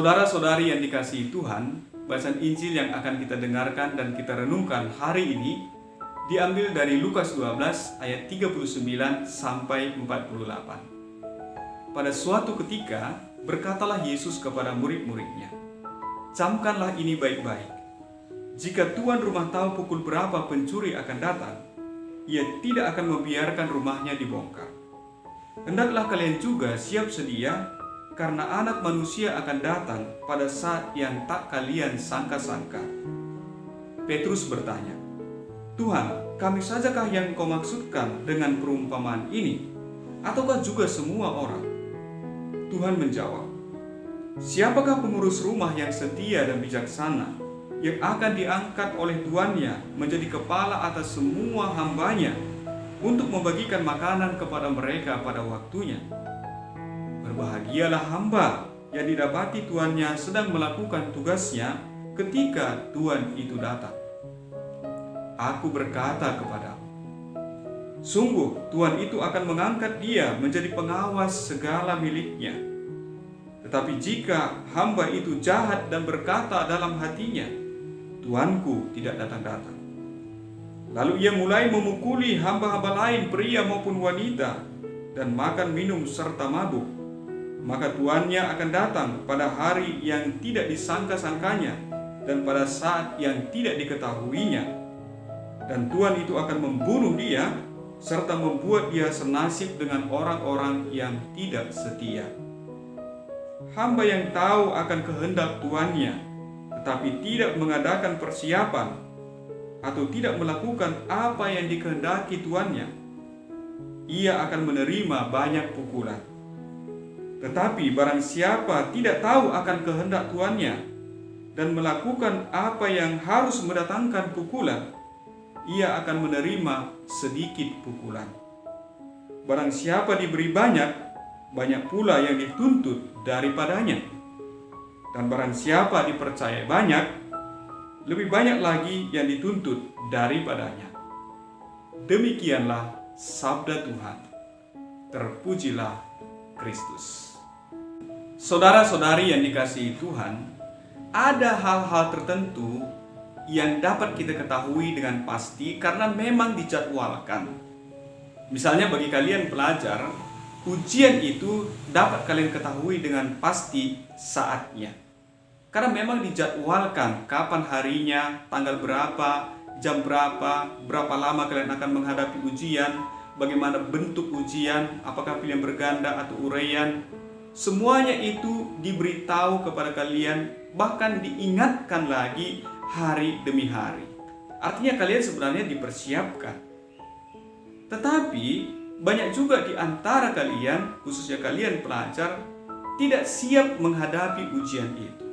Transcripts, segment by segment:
Saudara-saudari yang dikasihi Tuhan, bacaan Injil yang akan kita dengarkan dan kita renungkan hari ini diambil dari Lukas 12 ayat 39 sampai 48. Pada suatu ketika, berkatalah Yesus kepada murid-muridnya, "Camkanlah ini baik-baik. Jika tuan rumah tahu pukul berapa pencuri akan datang, ia tidak akan membiarkan rumahnya dibongkar. Hendaklah kalian juga siap sedia, karena Anak Manusia akan datang pada saat yang tak kalian sangka-sangka." Petrus bertanya, "Tuhan, kami sajakah yang kau maksudkan dengan perumpamaan ini, ataukah juga semua orang?" Tuhan menjawab, "Siapakah pengurus rumah yang setia dan bijaksana, yang akan diangkat oleh tuannya menjadi kepala atas semua hambanya untuk membagikan makanan kepada mereka pada waktunya? Berbahagialah hamba yang didapati tuannya sedang melakukan tugasnya ketika tuan itu datang. Aku berkata kepadamu, sungguh tuan itu akan mengangkat dia menjadi pengawas segala miliknya. Tetapi jika hamba itu jahat dan berkata dalam hatinya, tuanku tidak datang-datang, lalu ia mulai memukuli hamba-hamba lain, pria maupun wanita, dan makan minum serta mabuk, maka tuannya akan datang pada hari yang tidak disangka-sangkanya dan pada saat yang tidak diketahuinya. Dan tuan itu akan membunuh dia serta membuat dia senasib dengan orang-orang yang tidak setia. Hamba yang tahu akan kehendak tuannya, tetapi tidak mengadakan persiapan atau tidak melakukan apa yang dikehendaki tuannya, ia akan menerima banyak pukulan. Tetapi barang siapa tidak tahu akan kehendak tuannya dan melakukan apa yang harus mendatangkan pukulan, ia akan menerima sedikit pukulan. Barang siapa diberi banyak, banyak pula yang dituntut daripadanya. Dan barang siapa dipercaya banyak, lebih banyak lagi yang dituntut daripadanya." Demikianlah sabda Tuhan. Terpujilah Kristus. Saudara-saudari yang dikasihi Tuhan, ada hal-hal tertentu yang dapat kita ketahui dengan pasti karena memang dijadwalkan. Misalnya bagi kalian pelajar, ujian itu dapat kalian ketahui dengan pasti saatnya. Karena memang dijadwalkan kapan harinya, tanggal berapa, jam berapa lama kalian akan menghadapi ujian, bagaimana bentuk ujian, apakah pilihan berganda atau uraian. Semuanya itu diberitahu kepada kalian, bahkan diingatkan lagi hari demi hari. Artinya kalian sebenarnya dipersiapkan. Tetapi banyak juga di antara kalian, khususnya kalian pelajar, tidak siap menghadapi ujian itu.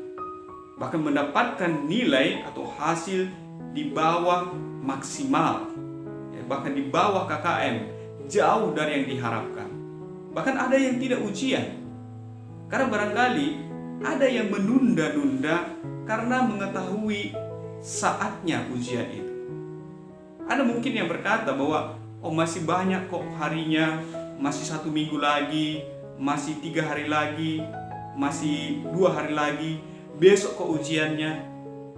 Bahkan mendapatkan nilai atau hasil di bawah maksimal, bahkan di bawah KKM, jauh dari yang diharapkan. Bahkan ada yang tidak ujian, karena barangkali ada yang menunda-nunda karena mengetahui saatnya ujian itu. Ada mungkin yang berkata bahwa masih banyak kok harinya, masih 1 minggu lagi, masih 3 hari lagi, masih 2 hari lagi, besok kok ujiannya,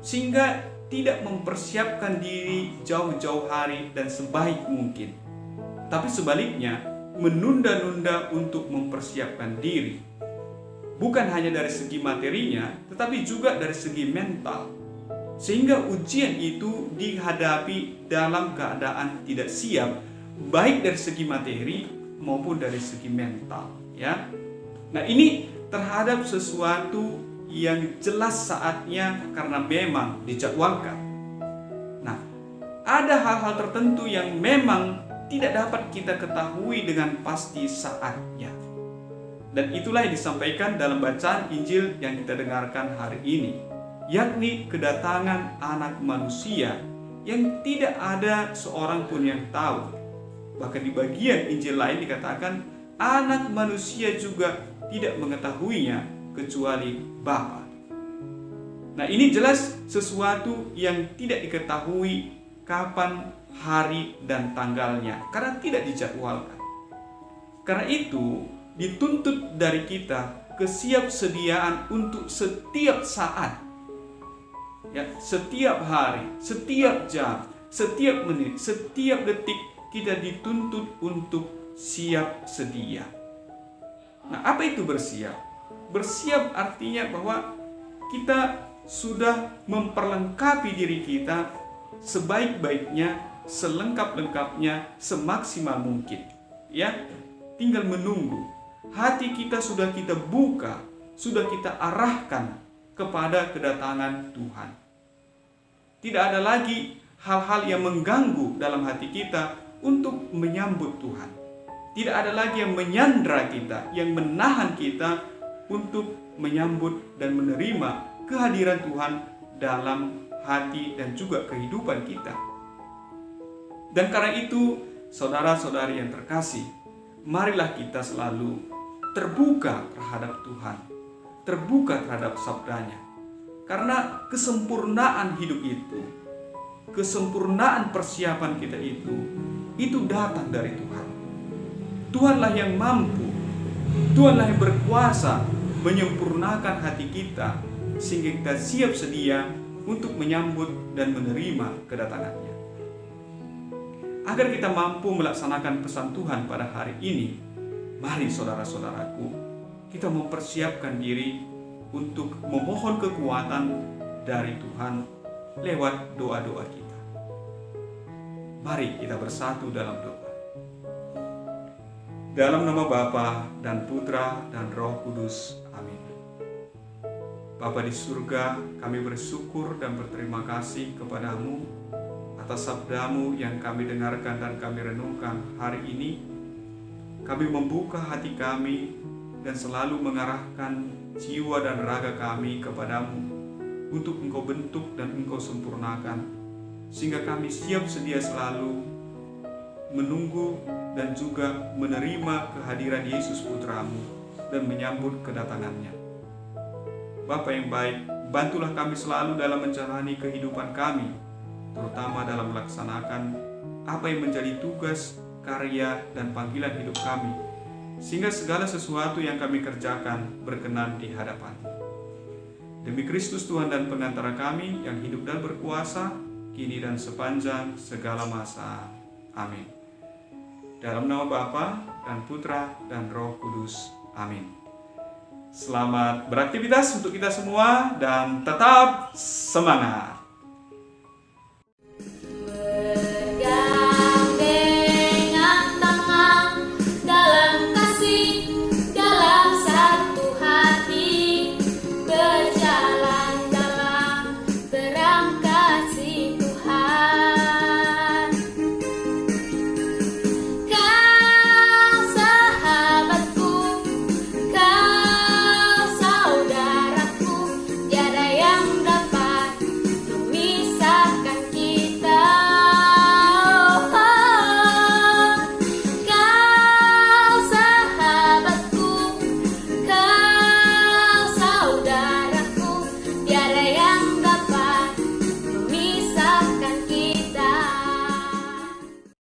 sehingga tidak mempersiapkan diri jauh-jauh hari dan sebaik mungkin. Tapi sebaliknya, menunda-nunda untuk mempersiapkan diri. Bukan hanya dari segi materinya, tetapi juga dari segi mental. Sehingga ujian itu dihadapi dalam keadaan tidak siap, baik dari segi materi maupun dari segi mental, ya. Nah, ini terhadap sesuatu yang jelas saatnya karena memang dijadwalkan. Nah, ada hal-hal tertentu yang memang tidak dapat kita ketahui dengan pasti saatnya. Dan itulah yang disampaikan dalam bacaan Injil yang kita dengarkan hari ini, yakni kedatangan Anak Manusia yang tidak ada seorang pun yang tahu. Bahkan di bagian Injil lain dikatakan Anak Manusia juga tidak mengetahuinya kecuali Bapa. Nah, ini jelas sesuatu yang tidak diketahui kapan, hari, dan tanggalnya karena tidak dijadwalkan. Karena itu dituntut dari kita kesiapsediaan untuk setiap saat. Ya, setiap hari, setiap jam, setiap menit, setiap detik kita dituntut untuk siap sedia. Nah, apa itu bersiap? Bersiap artinya bahwa kita sudah memperlengkapi diri kita sebaik-baiknya, selengkap-lengkapnya, semaksimal mungkin. Ya, tinggal menunggu. Hati kita sudah kita buka, sudah kita arahkan kepada kedatangan Tuhan. Tidak ada lagi hal-hal yang mengganggu dalam hati kita untuk menyambut Tuhan. Tidak ada lagi yang menyandra kita, yang menahan kita untuk menyambut dan menerima kehadiran Tuhan dalam hati dan juga kehidupan kita. Dan karena itu, saudara-saudari yang terkasih, marilah kita selalu terbuka terhadap Tuhan, terbuka terhadap sabdanya. Karena kesempurnaan hidup itu, kesempurnaan persiapan kita itu datang dari Tuhan. Tuhanlah yang mampu, Tuhanlah yang berkuasa menyempurnakan hati kita sehingga kita siap sedia untuk menyambut dan menerima kedatangannya. Agar kita mampu melaksanakan pesan Tuhan pada hari ini, mari saudara-saudaraku, kita mempersiapkan diri untuk memohon kekuatan dari Tuhan lewat doa-doa kita. Mari kita bersatu dalam doa. Dalam nama Bapa dan Putra dan Roh Kudus. Amin. Bapa di surga, kami bersyukur dan berterima kasih kepadamu atas sabdamu yang kami dengarkan dan kami renungkan hari ini. Kami membuka hati kami dan selalu mengarahkan jiwa dan raga kami kepadamu untuk Engkau bentuk dan Engkau sempurnakan, sehingga kami siap sedia selalu menunggu dan juga menerima kehadiran Yesus Putramu dan menyambut kedatangannya. Bapa yang baik, bantulah kami selalu dalam menjalani kehidupan kami, terutama dalam melaksanakan apa yang menjadi tugas, karya, dan panggilan hidup kami, sehingga segala sesuatu yang kami kerjakan berkenan di hadapan-Mu. Demi Kristus Tuhan dan pengantara kami yang hidup dan berkuasa, kini dan sepanjang segala masa. Amin. Dalam nama Bapa dan Putra dan Roh Kudus. Amin. Selamat beraktivitas untuk kita semua dan tetap semangat.